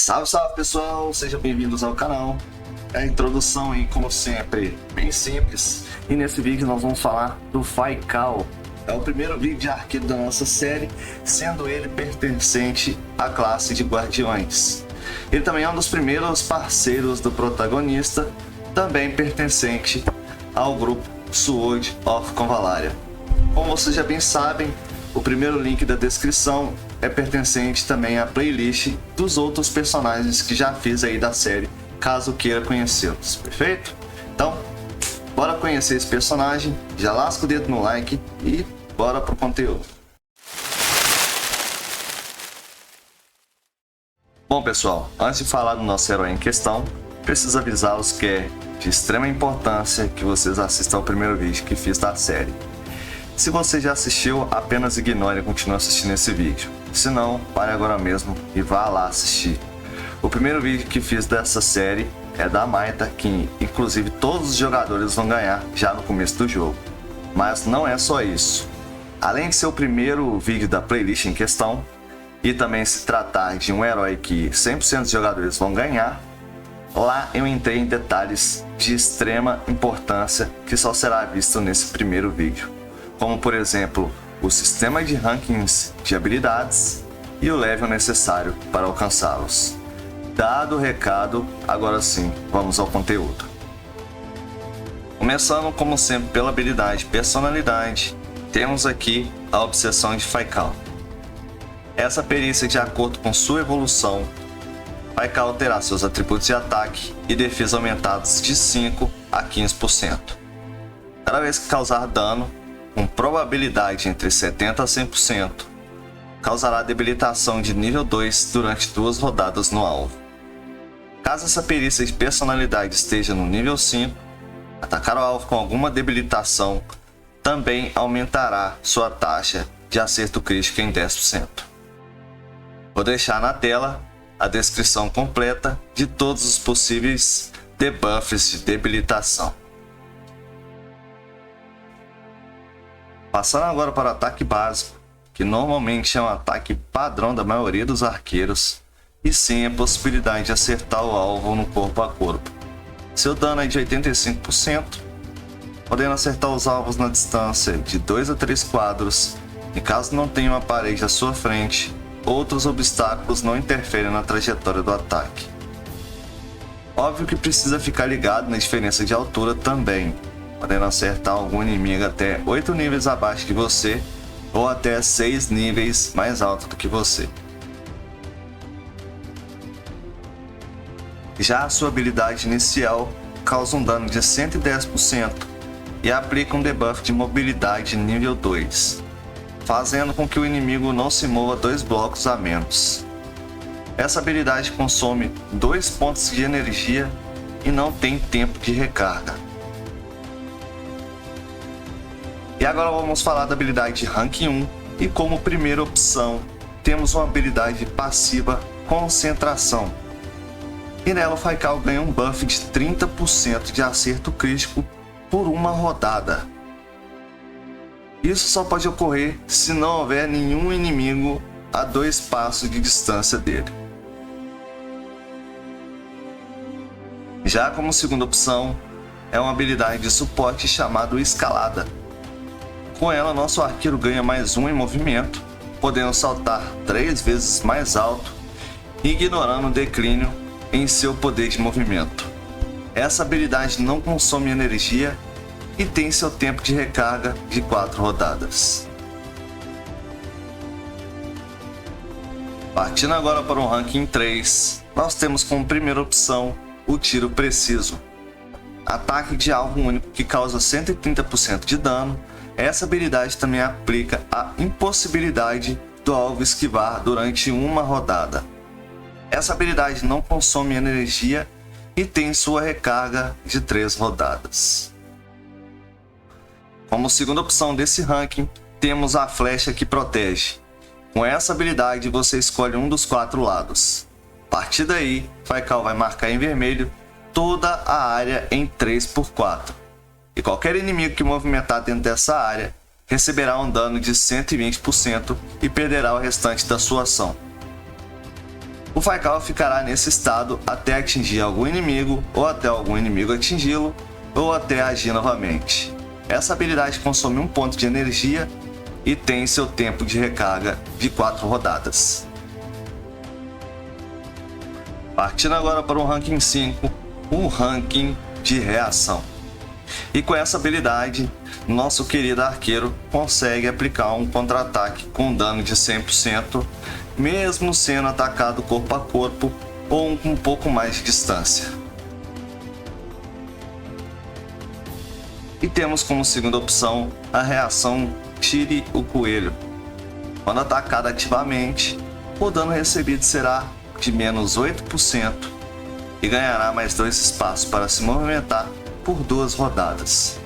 Salve, salve pessoal, sejam bem-vindos ao canal. A introdução aí, como sempre, bem simples. E nesse vídeo nós vamos falar do Faikal. É o primeiro vídeo de arqueiro da nossa série, sendo ele pertencente à classe de Guardiões. Ele também é um dos primeiros parceiros do protagonista, também pertencente ao grupo Sword of Convallaria. Como vocês já bem sabem, o primeiro link da descrição é pertencente também à playlist dos outros personagens que já fiz aí da série, caso queira conhecê-los, perfeito? Então, bora conhecer esse personagem, já lasca o dedo no like e bora pro conteúdo. Bom pessoal, antes de falar do nosso herói em questão, preciso avisá-los que é de extrema importância que vocês assistam ao primeiro vídeo que fiz da série. Se você já assistiu, apenas ignore e continue assistindo esse vídeo. Se não, pare agora mesmo e vá lá assistir. O primeiro vídeo que fiz dessa série é da Maita, que inclusive todos os jogadores vão ganhar já no começo do jogo. Mas não é só isso. Além de ser o primeiro vídeo da playlist em questão, e também se tratar de um herói que 100% dos jogadores vão ganhar, lá eu entrei em detalhes de extrema importância que só será visto nesse primeiro vídeo. Como por exemplo, o sistema de rankings de habilidades e o level necessário para alcançá-los. Dado o recado, agora sim, vamos ao conteúdo. Começando como sempre pela habilidade personalidade, temos aqui a obsessão de Faikal. Essa perícia, de acordo com sua evolução, Faikal terá seus atributos de ataque e defesa aumentados de 5 a 15%. Cada vez que causar dano, com probabilidade entre 70% a 100%, causará debilitação de nível 2 durante 2 rodadas no alvo. Caso essa perícia de personalidade esteja no nível 5, atacar o alvo com alguma debilitação também aumentará sua taxa de acerto crítico em 10%. Vou deixar na tela a descrição completa de todos os possíveis debuffs de debilitação. Passando agora para o ataque básico, que normalmente é um ataque padrão da maioria dos arqueiros, e sem a possibilidade de acertar o alvo no corpo a corpo. Seu dano é de 85%, podendo acertar os alvos na distância de 2 a 3 quadros, e caso não tenha uma parede à sua frente, outros obstáculos não interferem na trajetória do ataque. Óbvio que precisa ficar ligado na diferença de altura também, podendo acertar algum inimigo até 8 níveis abaixo de você ou até 6 níveis mais alto do que você. Já a sua habilidade inicial causa um dano de 110% e aplica um debuff de mobilidade nível 2, fazendo com que o inimigo não se mova 2 blocos a menos. Essa habilidade consome 2 pontos de energia e não tem tempo de recarga. E agora vamos falar da habilidade Rank 1, e como primeira opção temos uma habilidade passiva Concentração. E nela o Faikal ganha um buff de 30% de acerto crítico por uma rodada. Isso só pode ocorrer se não houver nenhum inimigo a 2 passos de distância dele. Já como segunda opção é uma habilidade de suporte chamada Escalada. Com ela, nosso arqueiro ganha mais 1 em movimento, podendo saltar 3 vezes mais alto, ignorando o declínio em seu poder de movimento. Essa habilidade não consome energia e tem seu tempo de recarga de 4 rodadas. Partindo agora para o ranking 3, nós temos como primeira opção o Tiro Preciso. Ataque de alvo único que causa 130% de dano. Essa habilidade também aplica a impossibilidade do alvo esquivar durante uma rodada. Essa habilidade não consome energia e tem sua recarga de 3 rodadas. Como segunda opção desse ranking, temos a Flecha que Protege. Com essa habilidade você escolhe um dos 4 lados. A partir daí, Faikal vai marcar em vermelho toda a área em 3×4. E qualquer inimigo que movimentar dentro dessa área receberá um dano de 120% e perderá o restante da sua ação. O Faikal ficará nesse estado até atingir algum inimigo, ou até algum inimigo atingi-lo, ou até agir novamente. Essa habilidade consome 1 ponto de energia e tem seu tempo de recarga de 4 rodadas. Partindo agora para o ranking 5, o ranking de reação. E com essa habilidade, nosso querido arqueiro consegue aplicar um contra-ataque com dano de 100%, mesmo sendo atacado corpo a corpo ou com um pouco mais de distância. E temos como segunda opção a reação Tire o Coelho. Quando atacado ativamente, o dano recebido será de menos 8% e ganhará mais 2 espaços para se movimentar por 2 rodadas.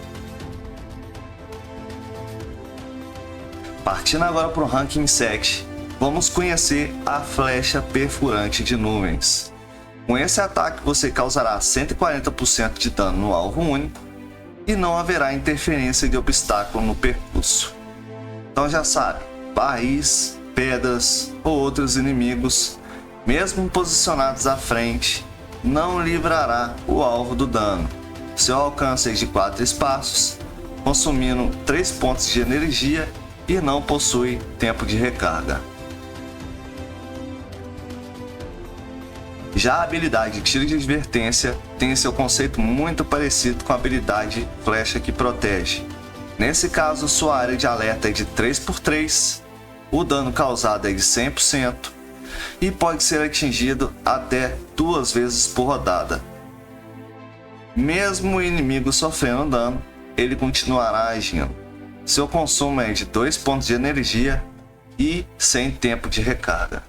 Partindo agora para o ranking 7, vamos conhecer a Flecha Perfurante de Nuvens. Com esse ataque você causará 140% de dano no alvo único e não haverá interferência de obstáculo no percurso. Então já sabe, barris, pedras ou outros inimigos, mesmo posicionados à frente, não livrará o alvo do dano. Seu alcance é de 4 espaços, consumindo 3 pontos de energia e não possui tempo de recarga. Já a habilidade Tiro de Advertência tem seu conceito muito parecido com a habilidade Flecha que Protege. Nesse caso, sua área de alerta é de 3×3, o dano causado é de 100% e pode ser atingido até 2 vezes por rodada. Mesmo o inimigo sofrendo dano, ele continuará agindo. Seu consumo é de 2 pontos de energia e sem tempo de recarga.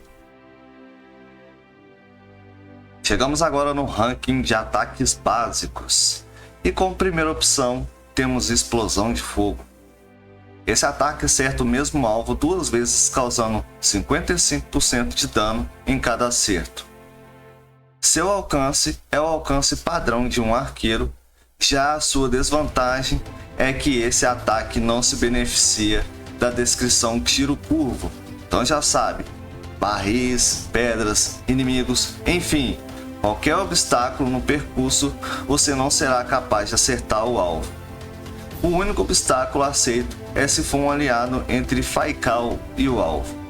Chegamos agora no ranking de ataques básicos. E como primeira opção, temos Explosão de Fogo. Esse ataque acerta o mesmo alvo 2 vezes, causando 55% de dano em cada acerto. Seu alcance é o alcance padrão de um arqueiro, já a sua desvantagem é que esse ataque não se beneficia da descrição Tiro Curvo. Então já sabe, barris, pedras, inimigos, enfim, qualquer obstáculo no percurso você não será capaz de acertar o alvo. O único obstáculo aceito é se for um aliado entre Faikal e o alvo.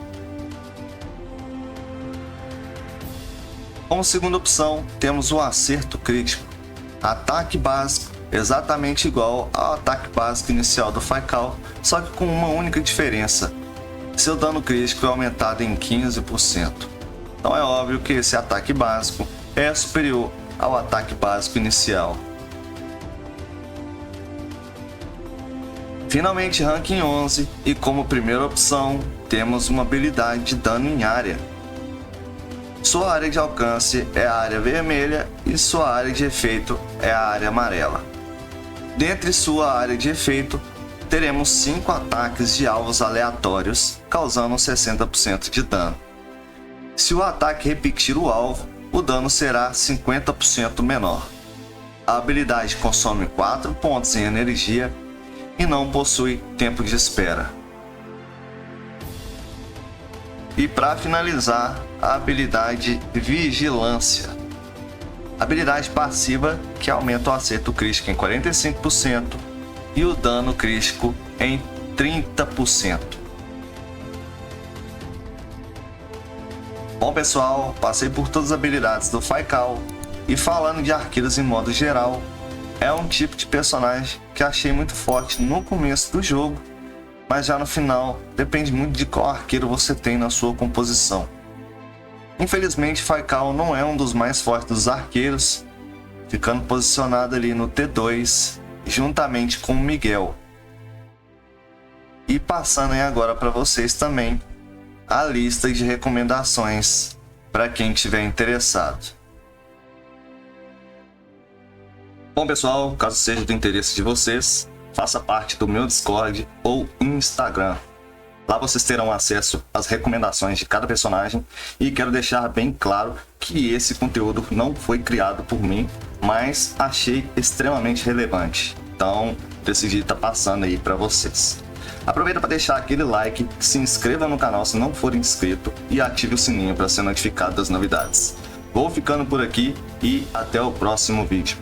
Como segunda opção, temos o Acerto Crítico. Ataque básico exatamente igual ao ataque básico inicial do Faikal, só que com uma única diferença. Seu dano crítico é aumentado em 15%. Então é óbvio que esse ataque básico é superior ao ataque básico inicial. Finalmente, ranking 11, e como primeira opção temos uma habilidade de dano em área. Sua área de alcance é a área vermelha e sua área de efeito é a área amarela. Dentre sua área de efeito, teremos 5 ataques de alvos aleatórios, causando 60% de dano. Se o ataque repetir o alvo, o dano será 50% menor. A habilidade consome 4 pontos em energia e não possui tempo de espera. E para finalizar, a habilidade Vigilância. Habilidade passiva que aumenta o acerto crítico em 45% e o dano crítico em 30%. Bom pessoal, passei por todas as habilidades do Faikal e falando de arqueiros em modo geral, é um tipo de personagem que achei muito forte no começo do jogo, mas já no final depende muito de qual arqueiro você tem na sua composição. Infelizmente, Faikal não é um dos mais fortes dos arqueiros, ficando posicionado ali no T2, juntamente com o Miguel. E passando aí agora para vocês também a lista de recomendações para quem estiver interessado. Bom pessoal, caso seja do interesse de vocês, faça parte do meu Discord ou Instagram. Lá vocês terão acesso às recomendações de cada personagem e quero deixar bem claro que esse conteúdo não foi criado por mim, mas achei extremamente relevante. Então decidi estar passando aí para vocês. Aproveita para deixar aquele like, se inscreva no canal se não for inscrito e ative o sininho para ser notificado das novidades. Vou ficando por aqui e até o próximo vídeo.